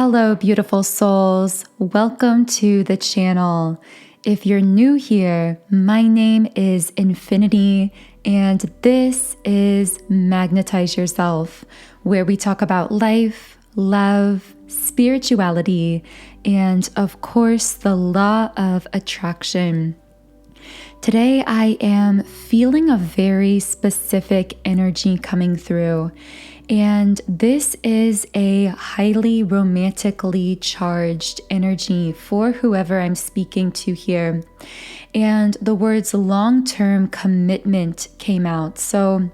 Hello, beautiful souls. Welcome to the channel. If you're new here, my name is Infinity, and this is Magnetize Yourself, where we talk about life, love, spirituality, and of course, the law of attraction. Today, I am feeling a very specific energy coming through. And this is a highly romantically charged energy for whoever I'm speaking to here. And the words long-term commitment came out. So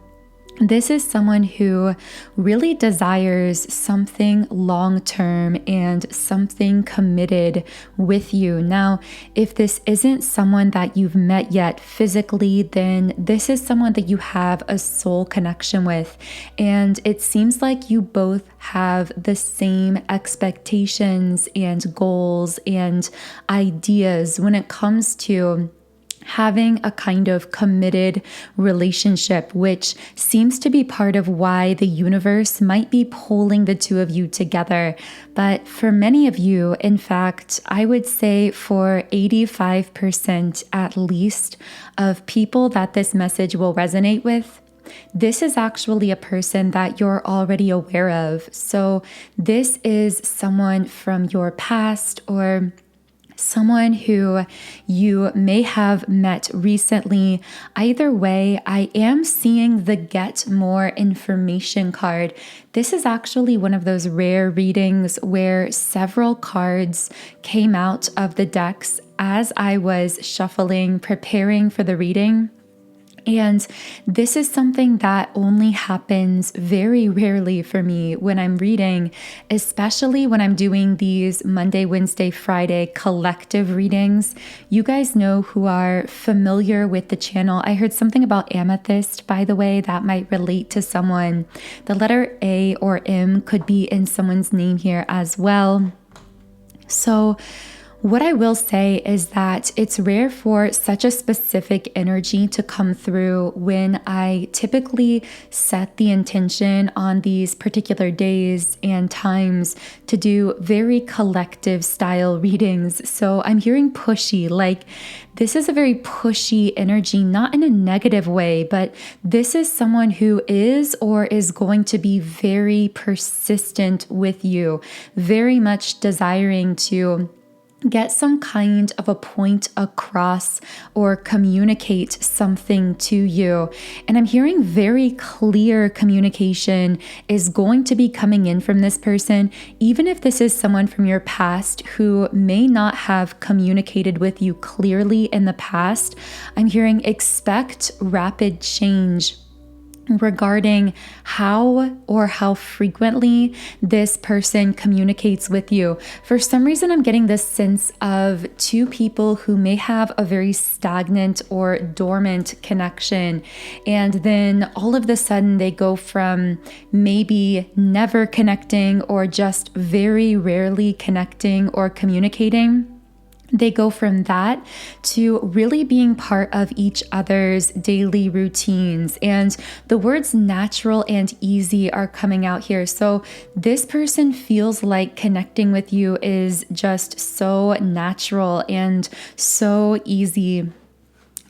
this is someone who really desires something long-term and something committed with you. Now, if this isn't someone that you've met yet physically, then this is someone that you have a soul connection with. And it seems like you both have the same expectations and goals and ideas when it comes to having a kind of committed relationship, which seems to be part of why the universe might be pulling the two of you together. But for many of you, in fact, I would say for 85% at least of people that this message will resonate with, this is actually a person that you're already aware of. So this is someone from your past or someone who you may have met recently. Either way, I am seeing the Get More Information card. This is actually one of those rare readings where several cards came out of the decks as I was shuffling, preparing for the reading. And this is something that only happens very rarely for me when I'm reading, especially when I'm doing these Monday, Wednesday, Friday collective readings. You guys know who are familiar with the channel. I heard something about amethyst, by the way, that might relate to someone. The letter A or M could be in someone's name here as well. So what I will say is that it's rare for such a specific energy to come through when I typically set the intention on these particular days and times to do very collective style readings. So I'm hearing pushy, like this is a very pushy energy, not in a negative way, but this is someone who is or is going to be very persistent with you, very much desiring to get some kind of a point across or communicate something to you. And I'm hearing very clear communication is going to be coming in from this person, even if this is someone from your past who may not have communicated with you clearly in the past. I'm hearing expect rapid change regarding how or how frequently this person communicates with you. For some reason, I'm getting this sense of two people who may have a very stagnant or dormant connection. And then all of a sudden they go from maybe never connecting or just very rarely connecting or communicating. They go from that to really being part of each other's daily routines. And the words natural and easy are coming out here. So this person feels like connecting with you is just so natural and so easy.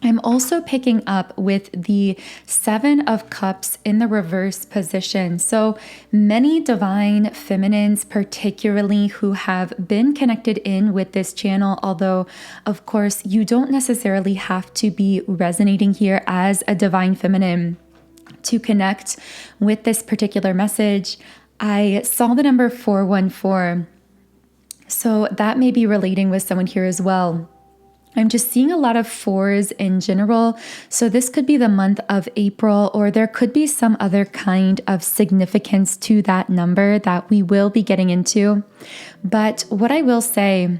I'm also picking up with the Seven of Cups in the reverse position. So many divine feminines, particularly who have been connected in with this channel, although of course you don't necessarily have to be resonating here as a divine feminine to connect with this particular message. I saw the number 414. So that may be relating with someone here as well. I'm just seeing a lot of fours in general. So this could be the month of April, or there could be some other kind of significance to that number that we will be getting into. But what I will say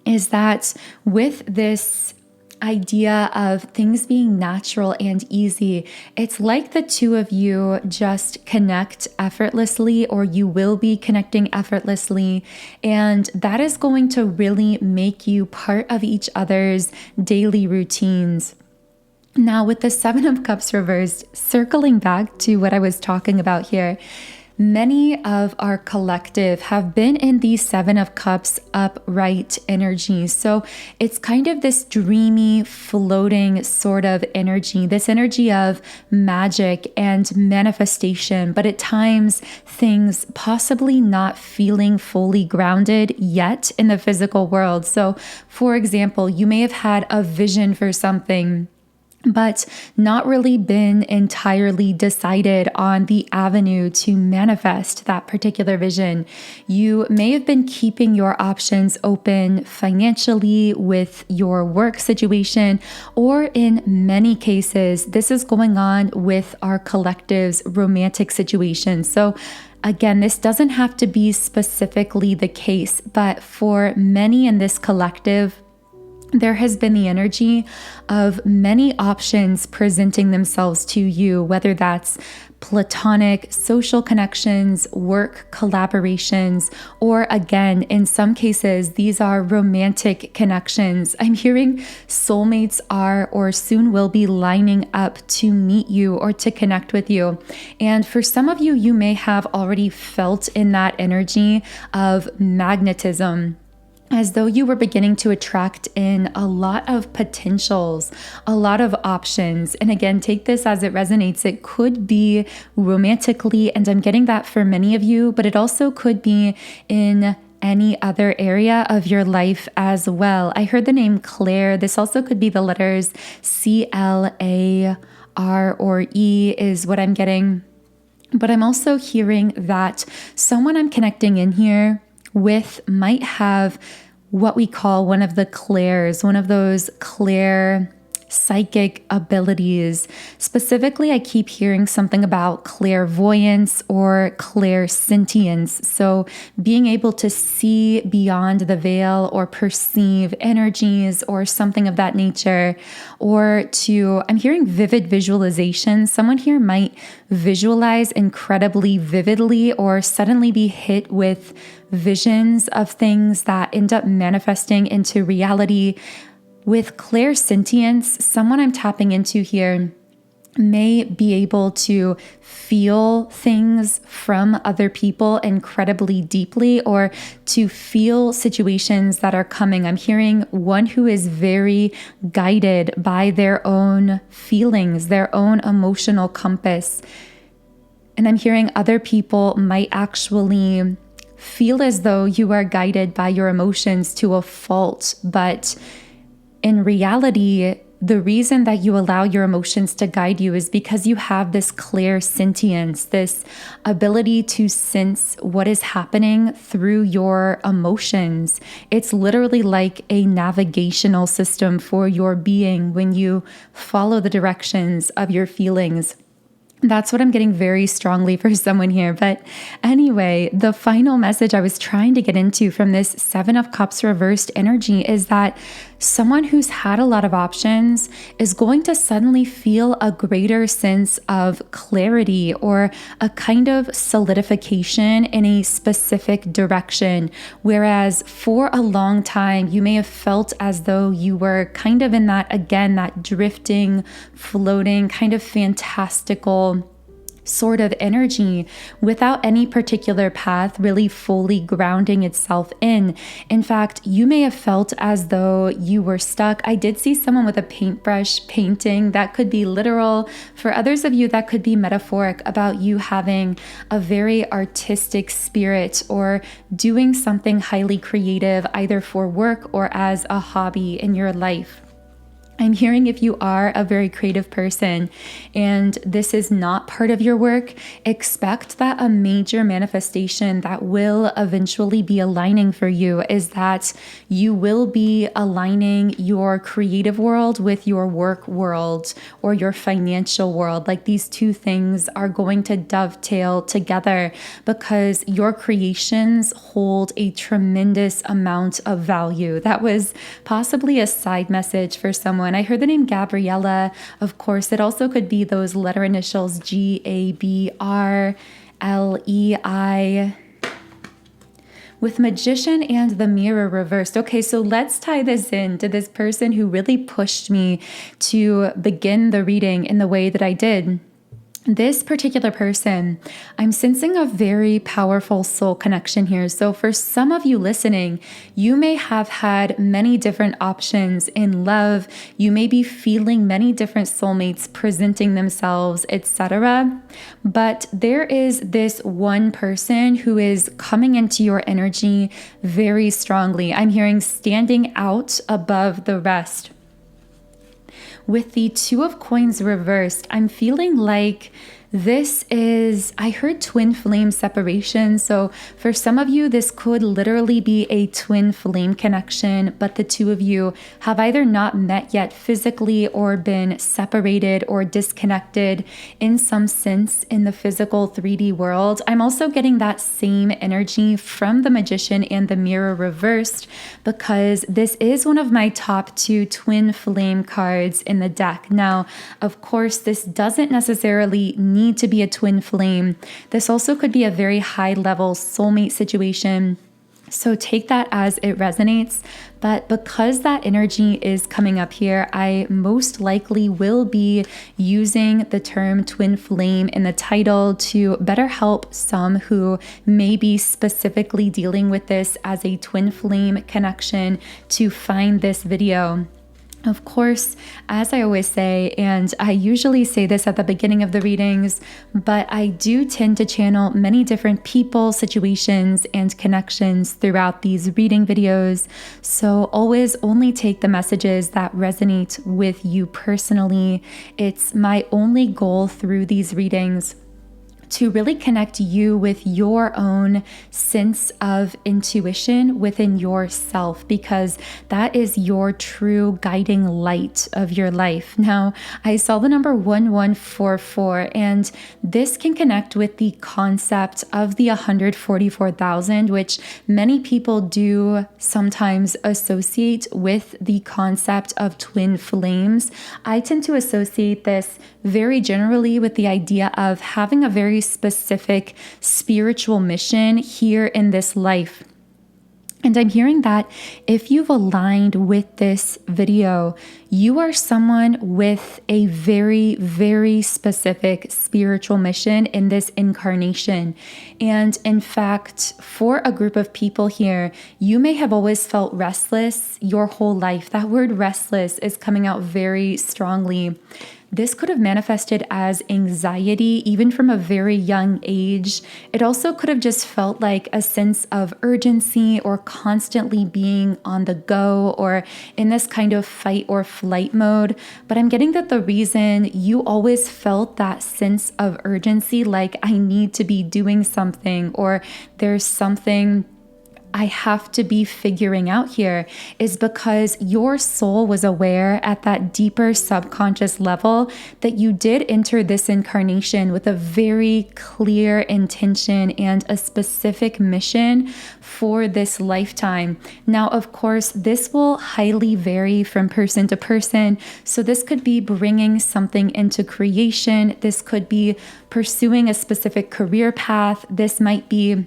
is that with this idea of things being natural and easy, it's like the two of you just connect effortlessly, or you will be connecting effortlessly, and that is going to really make you part of each other's daily routines. Now, with the Seven of Cups reversed, circling back to what I was talking about here, Many of our collective have been in the Seven of Cups upright energy. So it's kind of this dreamy, floating sort of energy, this energy of magic and manifestation, but at times things possibly not feeling fully grounded yet in the physical world. So for example, you may have had a vision for something, but not really been entirely decided on the avenue to manifest that particular vision. You may have been keeping your options open financially with your work situation, or in many cases, this is going on with our collective's romantic situation. So again, this doesn't have to be specifically the case, but for many in this collective, there has been the energy of many options presenting themselves to you, whether that's platonic, social connections, work collaborations, or again, in some cases, these are romantic connections. I'm hearing soulmates are or soon will be lining up to meet you or to connect with you. And for some of you, you may have already felt in that energy of magnetism, as though you were beginning to attract in a lot of potentials, a lot of options. And again, take this as it resonates. It could be romantically, and I'm getting that for many of you, but it also could be in any other area of your life as well. I heard the name Claire. This also could be the letters C-L-A-R or E is what I'm getting. But I'm also hearing that someone I'm connecting in here with might have what we call one of the clairs, one of those clair psychic abilities. Specifically, I keep hearing something about clairvoyance or clairsentience. So being able to see beyond the veil or perceive energies or something of that nature, or I'm hearing vivid visualization. Someone here might visualize incredibly vividly or suddenly be hit with visions of things that end up manifesting into reality. With clairsentience, someone I'm tapping into here may be able to feel things from other people incredibly deeply, or to feel situations that are coming. I'm hearing one who is very guided by their own feelings, their own emotional compass. And I'm hearing other people might actually feel as though you are guided by your emotions to a fault, but in reality, the reason that you allow your emotions to guide you is because you have this clairsentience, this ability to sense what is happening through your emotions. It's literally like a navigational system for your being when you follow the directions of your feelings. That's what I'm getting very strongly for someone here. But anyway, the final message I was trying to get into from this Seven of Cups reversed energy is that someone who's had a lot of options is going to suddenly feel a greater sense of clarity or a kind of solidification in a specific direction. Whereas for a long time, you may have felt as though you were kind of in that drifting, floating, kind of fantastical sort of energy without any particular path really fully grounding itself in. In fact, you may have felt as though you were stuck. I did see someone with a paintbrush painting. That could be literal. For others of you, that could be metaphoric, about you having a very artistic spirit or doing something highly creative, either for work or as a hobby in your life. I'm hearing if you are a very creative person and this is not part of your work, expect that a major manifestation that will eventually be aligning for you is that you will be aligning your creative world with your work world or your financial world. Like these two things are going to dovetail together because your creations hold a tremendous amount of value. That was possibly a side message for someone. I heard the name Gabriella. Of course, it also could be those letter initials GABRLEI. With Magician and the Mirror reversed. Okay, so let's tie this in to this person who really pushed me to begin the reading in the way that I did. This particular person, I'm sensing a very powerful soul connection here. So for some of you listening, you may have had many different options in love. You may be feeling many different soulmates presenting themselves, etc. But there is this one person who is coming into your energy very strongly. I'm hearing standing out above the rest. With the Two of Coins reversed, I'm feeling like this is, I heard twin flame separation. So for some of you, this could literally be a twin flame connection, but the two of you have either not met yet physically or been separated or disconnected in some sense in the physical 3D world. I'm also getting that same energy from the Magician and the Mirror reversed, because this is one of my top 2 twin flame cards in the deck. Now, of course, this doesn't necessarily need to be a twin flame. This also could be a very high level soulmate situation. So take that as it resonates. But because that energy is coming up here, I most likely will be using the term twin flame in the title to better help some who may be specifically dealing with this as a twin flame connection to find this video. Of course, as I always say, and I usually say this at the beginning of the readings, but I do tend to channel many different people, situations, and connections throughout these reading videos. So always only take the messages that resonate with you personally. It's my only goal through these readings to really connect you with your own sense of intuition within yourself, because that is your true guiding light of your life. Now, I saw the number 1144, and this can connect with the concept of the 144,000, which many people do sometimes associate with the concept of twin flames. I tend to associate this very generally with the idea of having a very specific spiritual mission here in this life. And I'm hearing that if you've aligned with this video, you are someone with a very, very specific spiritual mission in this incarnation. And in fact, for a group of people here, you may have always felt restless your whole life. That word restless is coming out very strongly. This could have manifested as anxiety, even from a very young age. It also could have just felt like a sense of urgency or constantly being on the go or in this kind of fight or flight mode. But I'm getting that the reason you always felt that sense of urgency, like I need to be doing something or there's something I have to be figuring out here, is because your soul was aware at that deeper subconscious level that you did enter this incarnation with a very clear intention and a specific mission for this lifetime. Now, of course, this will highly vary from person to person. So this could be bringing something into creation. This could be pursuing a specific career path. This might be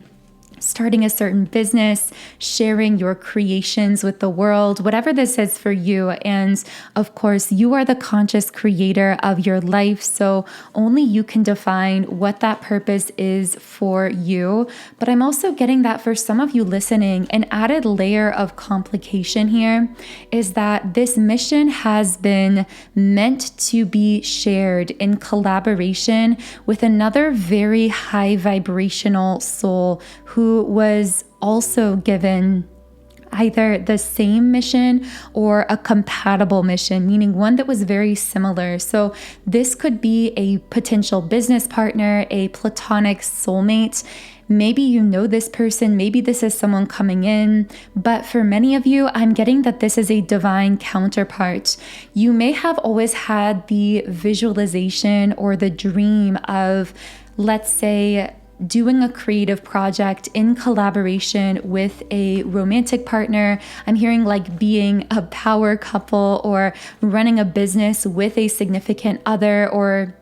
starting a certain business, sharing your creations with the world, whatever this is for you. And of course, you are the conscious creator of your life. So only you can define what that purpose is for you. But I'm also getting that for some of you listening, an added layer of complication here is that this mission has been meant to be shared in collaboration with another very high vibrational soul who was also given either the same mission or a compatible mission, meaning one that was very similar. So this could be a potential business partner, a platonic soulmate. Maybe you know this person, maybe this is someone coming in, but for many of you, I'm getting that this is a divine counterpart. You may have always had the visualization or the dream of, let's say, doing a creative project in collaboration with a romantic partner. I'm hearing like being a power couple or running a business with a significant other, or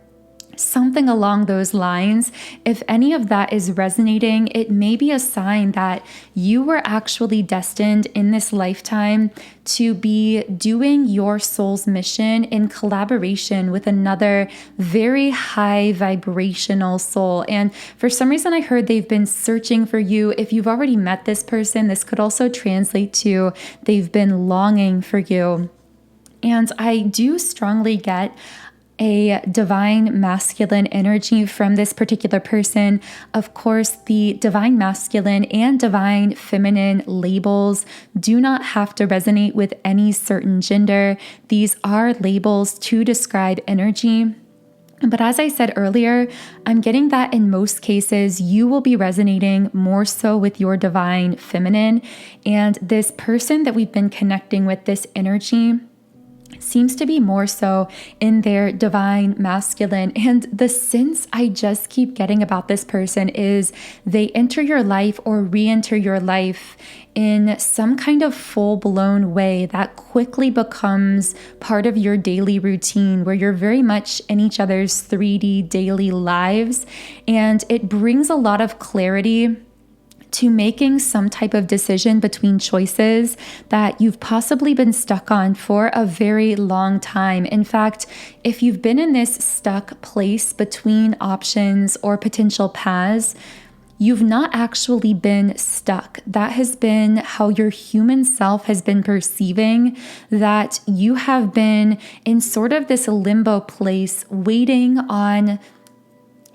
something along those lines. If any of that is resonating, it may be a sign that you were actually destined in this lifetime to be doing your soul's mission in collaboration with another very high vibrational soul. And for some reason, I heard they've been searching for you. If you've already met this person, this could also translate to they've been longing for you. And I do strongly get a divine masculine energy from this particular person. Of course, the divine masculine and divine feminine labels do not have to resonate with any certain gender. These are labels to describe energy. But as I said earlier, I'm getting that in most cases, you will be resonating more so with your divine feminine. And this person that we've been connecting with, this energy, seems to be more so in their divine masculine. And the sense I just keep getting about this person is they enter your life or re-enter your life in some kind of full-blown way that quickly becomes part of your daily routine, where you're very much in each other's 3D daily lives. And it brings a lot of clarity to making some type of decision between choices that you've possibly been stuck on for a very long time. In fact, if you've been in this stuck place between options or potential paths, you've not actually been stuck. That has been how your human self has been perceiving that you have been in sort of this limbo place, waiting on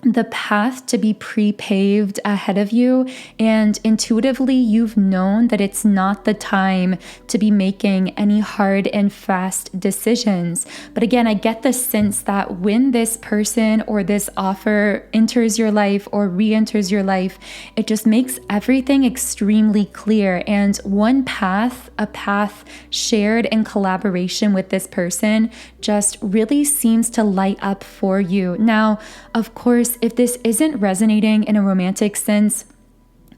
the path to be pre-paved ahead of you, and intuitively you've known that it's not the time to be making any hard and fast decisions. But again, I get the sense that when this person or this offer enters your life or re-enters your life, it just makes everything extremely clear. And one path, a path shared in collaboration with this person, just really seems to light up for you. Now, of course, if this isn't resonating in a romantic sense,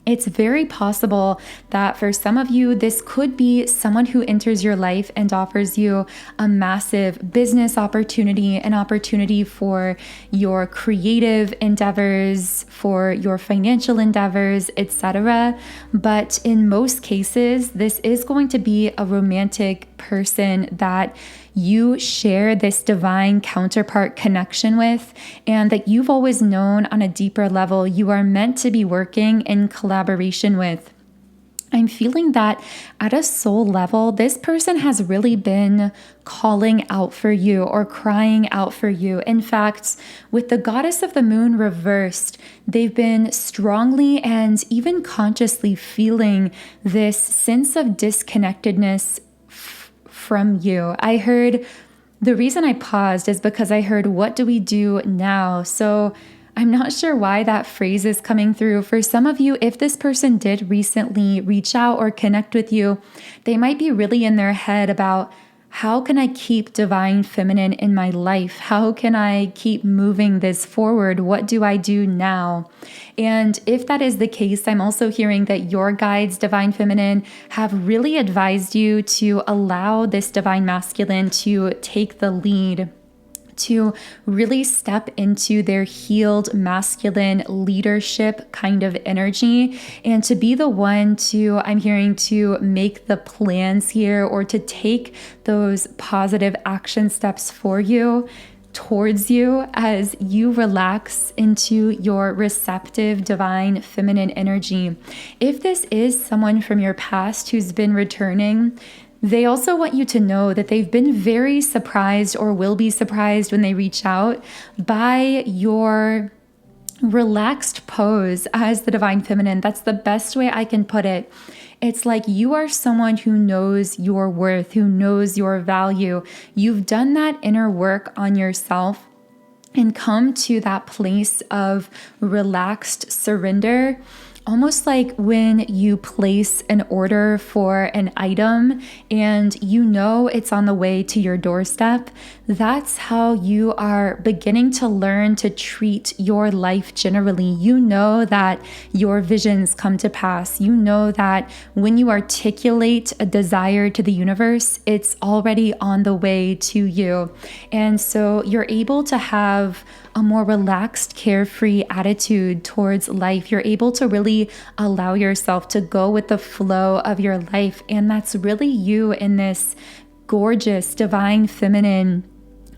it's very possible that for some of you, this could be someone who enters your life and offers you a massive business opportunity, an opportunity for your creative endeavors, for your financial endeavors, etc. But in most cases, this is going to be a romantic person that you share this divine counterpart connection with, and that you've always known on a deeper level you are meant to be working in collaboration with. I'm feeling that at a soul level, this person has really been calling out for you or crying out for you. In fact, with the goddess of the moon reversed, they've been strongly and even consciously feeling this sense of disconnectedness from you. I heard, the reason I paused is because I heard, what do we do now? So I'm not sure why that phrase is coming through. For some of you, if this person did recently reach out or connect with you, they might be really in their head about, how can I keep divine feminine in my life? How can I keep moving this forward? What do I do now? And if that is the case, I'm also hearing that your guides, divine feminine, have really advised you to allow this divine masculine to take the lead, to really step into their healed masculine leadership kind of energy, and to be the one to, I'm hearing, to make the plans here, or to take those positive action steps for you, towards you, as you relax into your receptive divine feminine energy. If this is someone from your past who's been returning, they also want you to know that they've been very surprised, or will be surprised when they reach out, by your relaxed pose as the divine feminine. That's the best way I can put it. It's like you are someone who knows your worth, who knows your value. You've done that inner work on yourself and come to that place of relaxed surrender, almost like when you place an order for an item and you know it's on the way to your doorstep. That's how you are beginning to learn to treat your life generally. You know that your visions come to pass. You know that when you articulate a desire to the universe, it's already on the way to you. And so you're able to have a more relaxed, carefree attitude towards life. You're able to really allow yourself to go with the flow of your life. And that's really you in this gorgeous, divine, feminine,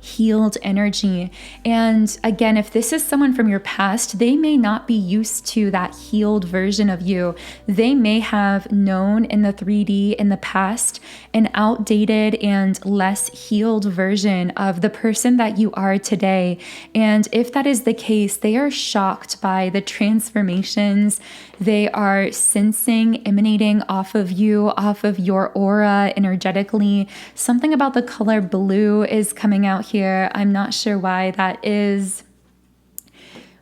healed energy. And again, if this is someone from your past, they may not be used to that healed version of you. They may have known in the 3D in the past an outdated and less healed version of the person that you are today. And if that is the case, they are shocked by the transformations they are sensing emanating off of you, off of your aura energetically. Something about the color blue is coming out here. I'm not sure why that is.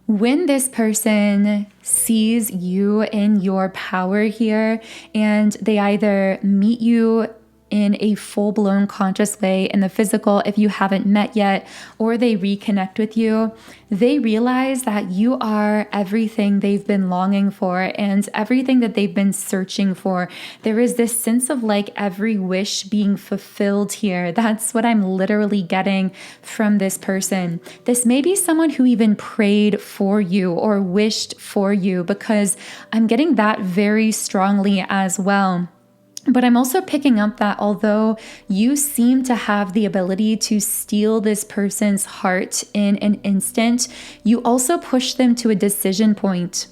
When this person sees you in your power here, and they either meet you in a full-blown conscious way in the physical, if you haven't met yet, or they reconnect with you, they realize that you are everything they've been longing for and everything that they've been searching for. There is this sense of like every wish being fulfilled here. That's what I'm literally getting from this person. This may be someone who even prayed for you or wished for you, because I'm getting that very strongly as well. But I'm also picking up that although you seem to have the ability to steal this person's heart in an instant, you also push them to a decision point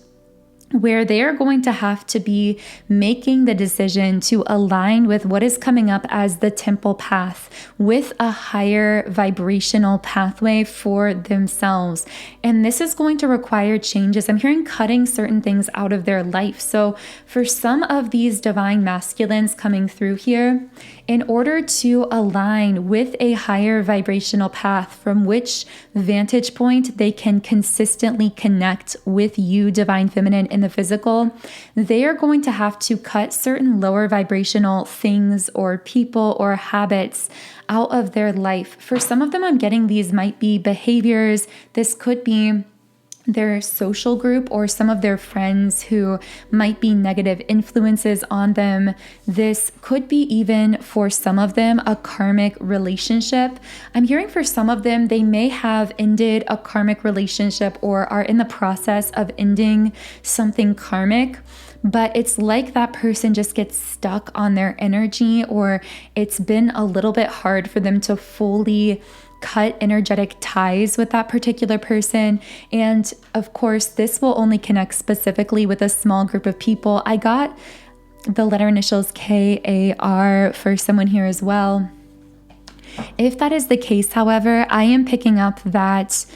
where they are going to have to be making the decision to align with what is coming up as the temple path, with a higher vibrational pathway for themselves. And this is going to require changes. I'm hearing cutting certain things out of their life. So for some of these divine masculines coming through here, in order to align with a higher vibrational path from which vantage point they can consistently connect with you, divine feminine, in the physical, they are going to have to cut certain lower vibrational things or people or habits out of their life. For some of them, I'm getting these might be behaviors. This could be their social group or some of their friends who might be negative influences on them. This could be even for some of them a karmic relationship. I'm hearing for some of them they may have ended a karmic relationship or are in the process of ending something karmic. But it's like that person just gets stuck on their energy, or it's been a little bit hard for them to fully cut energetic ties with that particular person. And of course, this will only connect specifically with a small group of people. I got the letter initials KAR for someone here as well. If that is the case, however, I am picking up that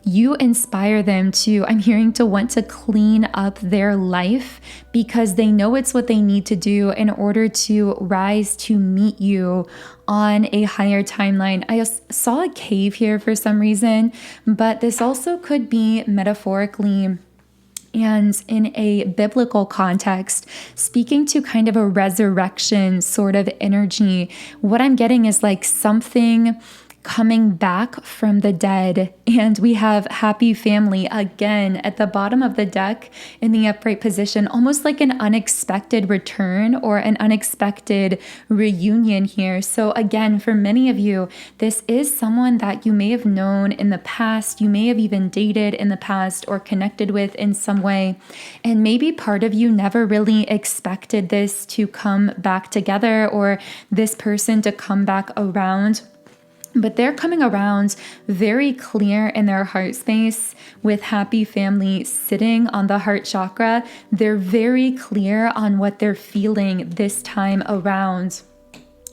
you inspire them to, I'm hearing, to want to clean up their life because they know it's what they need to do in order to rise to meet you on a higher timeline. I saw a cave here for some reason, but this also could be metaphorically and in a biblical context, speaking to kind of a resurrection sort of energy. What I'm getting is like something coming back from the dead. And we have happy family again at the bottom of the deck in the upright position, almost like an unexpected return or an unexpected reunion here. So again, for many of you, this is someone that you may have known in the past, you may have even dated in the past or connected with in some way. And maybe part of you never really expected this to come back together or this person to come back around. But they're coming around very clear in their heart space with happy family sitting on the heart chakra. They're very clear on what they're feeling this time around.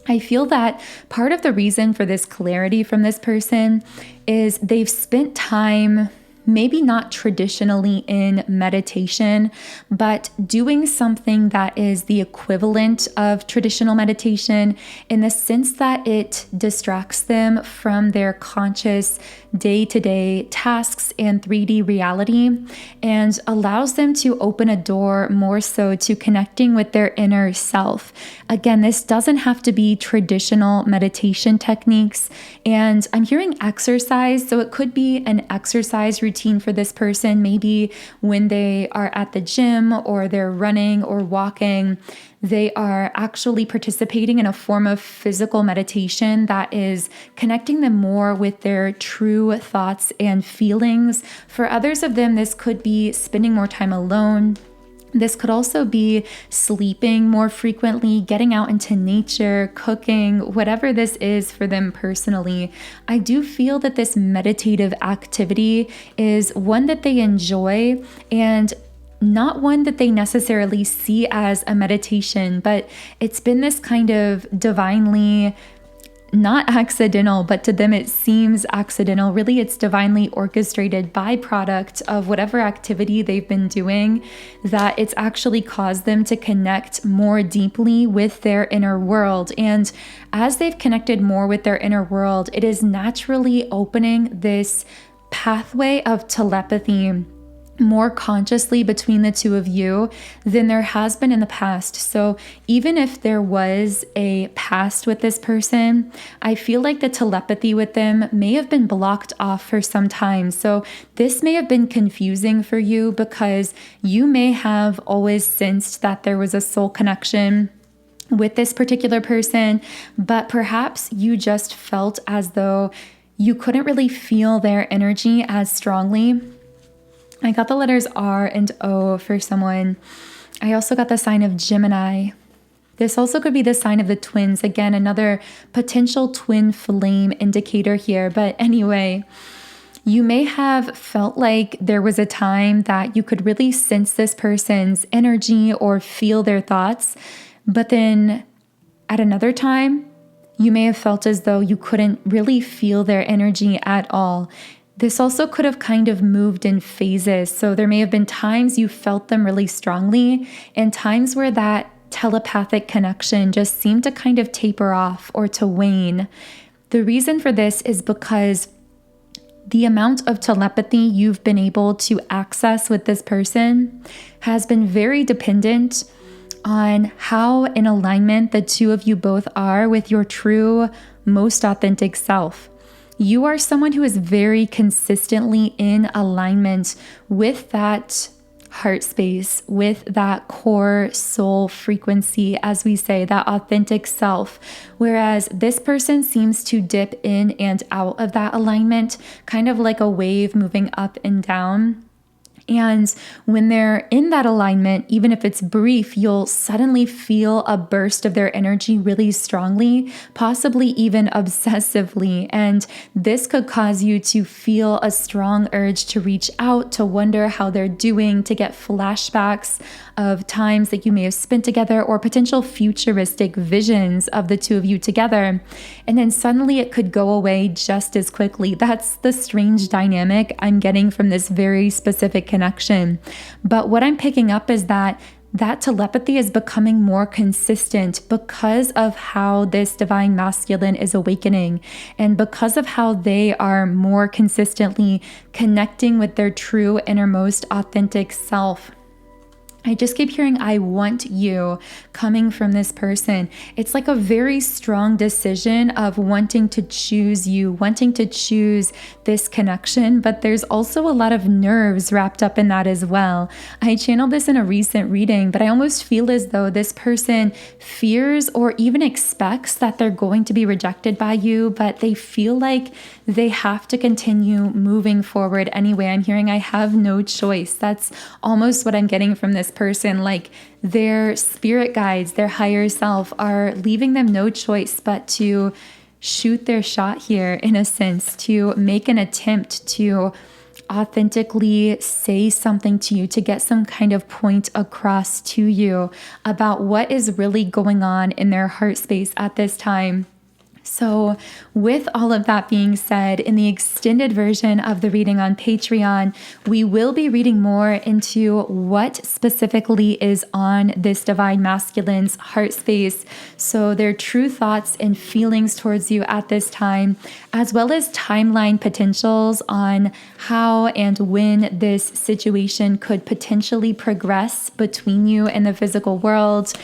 I feel that part of the reason for this clarity from this person is they've spent time maybe not traditionally in meditation, but doing something that is the equivalent of traditional meditation in the sense that it distracts them from their conscious day-to-day tasks and 3D reality and allows them to open a door more so to connecting with their inner self. Again, this doesn't have to be traditional meditation techniques, and I'm hearing exercise, so it could be an exercise routine for this person, maybe when they are at the gym or they're running or walking. They are actually participating in a form of physical meditation that is connecting them more with their true thoughts and feelings. For others of them, this could be spending more time alone. This could also be sleeping more frequently, getting out into nature, cooking, whatever this is for them personally. I do feel that this meditative activity is one that they enjoy and not one that they necessarily see as a meditation, but it's been this kind of divinely not accidental, but to them it seems accidental. Really, it's divinely orchestrated byproduct of whatever activity they've been doing, that it's actually caused them to connect more deeply with their inner world. And as they've connected more with their inner world, it is naturally opening this pathway of telepathy more consciously between the two of you than there has been in the past. So even if there was a past with this person, I feel like the telepathy with them may have been blocked off for some time. So this may have been confusing for you because you may have always sensed that there was a soul connection with this particular person, but perhaps you just felt as though you couldn't really feel their energy as strongly. I got the letters R and O for someone. I also got the sign of Gemini. This also could be the sign of the twins. Again, another potential twin flame indicator here. But anyway, you may have felt like there was a time that you could really sense this person's energy or feel their thoughts. But then at another time, you may have felt as though you couldn't really feel their energy at all. This also could have kind of moved in phases. So there may have been times you felt them really strongly and times where that telepathic connection just seemed to kind of taper off or to wane. The reason for this is because the amount of telepathy you've been able to access with this person has been very dependent on how in alignment the two of you both are with your true, most authentic self. You are someone who is very consistently in alignment with that heart space, with that core soul frequency, as we say, that authentic self. Whereas this person seems to dip in and out of that alignment, kind of like a wave moving up and down. And when they're in that alignment, even if it's brief, you'll suddenly feel a burst of their energy really strongly, possibly even obsessively. And this could cause you to feel a strong urge to reach out, to wonder how they're doing, to get flashbacks of times that you may have spent together or potential futuristic visions of the two of you together. And then suddenly it could go away just as quickly. That's the strange dynamic I'm getting from this very specific connection. But what I'm picking up is that telepathy is becoming more consistent because of how this divine masculine is awakening and because of how they are more consistently connecting with their true innermost authentic self. I just keep hearing, I want you, coming from this person. It's like a very strong decision of wanting to choose you, wanting to choose this connection, but there's also a lot of nerves wrapped up in that as well. I channeled this in a recent reading, but I almost feel as though this person fears or even expects that they're going to be rejected by you, but they feel like they have to continue moving forward anyway. I'm hearing, I have no choice. That's almost what I'm getting from this person. Like their spirit guides, their higher self are leaving them no choice but to shoot their shot here, in a sense, to make an attempt to authentically say something to you, to get some kind of point across to you about what is really going on in their heart space at this time. So with all of that being said, in the extended version of the reading on Patreon, we will be reading more into what specifically is on this divine masculine's heart space. So their true thoughts and feelings towards you at this time, as well as timeline potentials on how and when this situation could potentially progress between you and the physical world.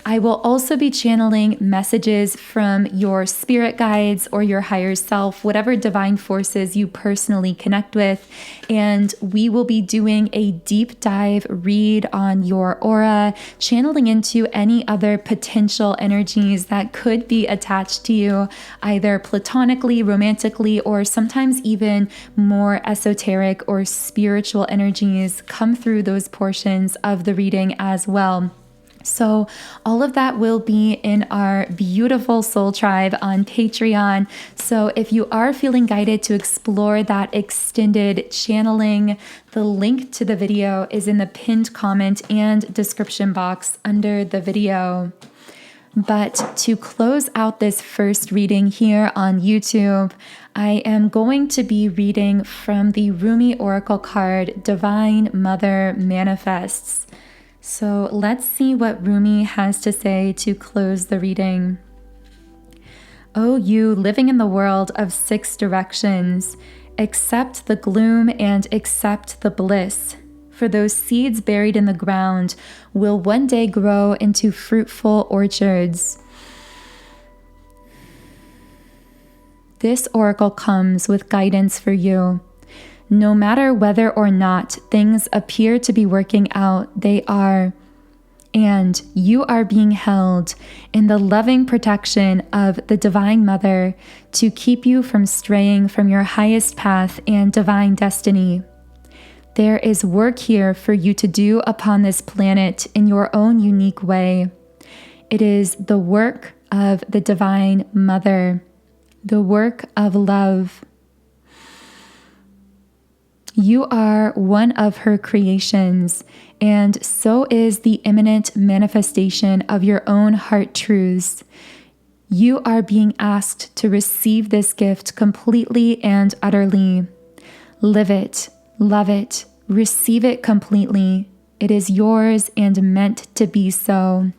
I will also be channeling messages from your spirit guides or your higher self, whatever divine forces you personally connect with. And we will be doing a deep dive read on your aura, channeling into any other potential energies that could be attached to you, either platonically, romantically, or sometimes even more esoteric or spiritual energies come through those portions of the reading as well. So all of that will be in our beautiful soul tribe on Patreon. So if you are feeling guided to explore that extended channeling, the link to the video is in the pinned comment and description box under the video. But to close out this first reading here on YouTube, I am going to be reading from the Rumi Oracle card, Divine Mother Manifests. So let's see what Rumi has to say to close the reading. O you living in the world of 6 directions, accept the gloom and accept the bliss, for those seeds buried in the ground will one day grow into fruitful orchards. This oracle comes with guidance for you. No matter whether or not things appear to be working out, they are. And you are being held in the loving protection of the Divine Mother to keep you from straying from your highest path and divine destiny. There is work here for you to do upon this planet in your own unique way. It is the work of the Divine Mother, the work of love. You are one of her creations, and so is the imminent manifestation of your own heart truths. You are being asked to receive this gift completely and utterly. Live it, love it, receive it completely. It is yours and meant to be so.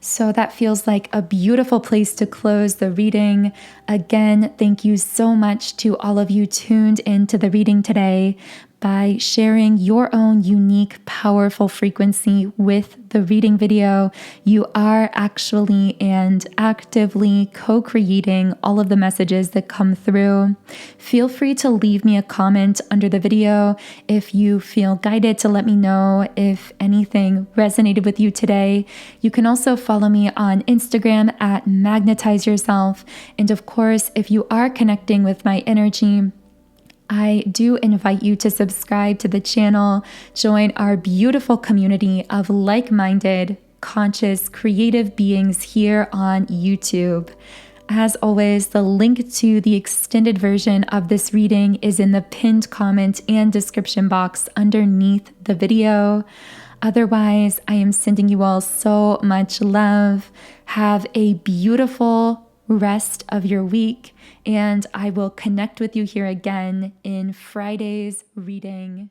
So that feels like a beautiful place to close the reading. Again, thank you so much to all of you tuned into the reading today. By sharing your own unique, powerful frequency with the reading video, you are actually and actively co-creating all of the messages that come through. Feel free to leave me a comment under the video if you feel guided to let me know if anything resonated with you today. You can also follow me on Instagram at Magnetize Yourself. And of course, if you are connecting with my energy, I do invite you to subscribe to the channel, join our beautiful community of like-minded, conscious, creative beings here on YouTube. As always, the link to the extended version of this reading is in the pinned comment and description box underneath the video. Otherwise, I am sending you all so much love. Have a beautiful rest of your week, and I will connect with you here again in Friday's reading.